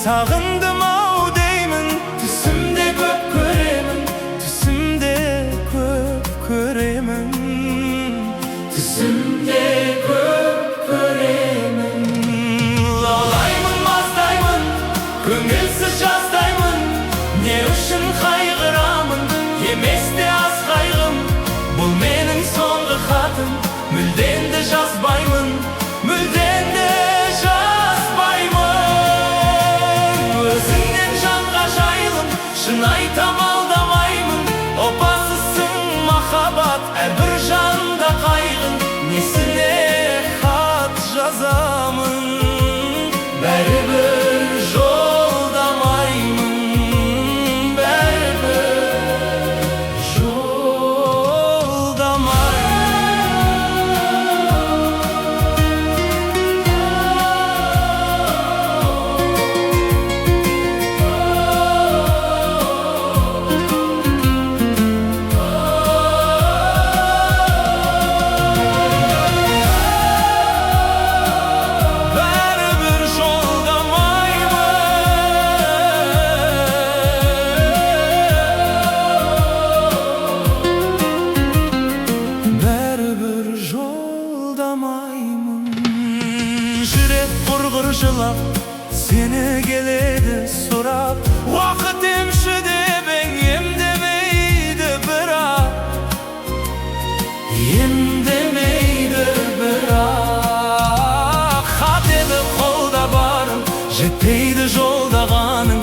sağındım au deymin. Tüsümde köp köremin, tüsümde köp köremin, tüsümde köp köremin. Lalaymin mazdaymin, köngülsüz jazdaymin. Ne üçün kaygıramın, yemeste az kaygım. Bul menin soңғы xatım, müldен de жазбаймын, müldен de жазбаймын. Өзіңнен жанға жайылым, шын айтам алдамаймын. Опасызсың махаббат, әрбір жанда қайғын. Несіне хат жазамын, бәрібір жолдамаймын, бәрібір жүрек құрғыр жылап, сені келеді сұрап. Уақыт емші деп емдемейді бірақ, емдемейді бірақ. Хат еді қолда барым, жетпейді жолдағаның.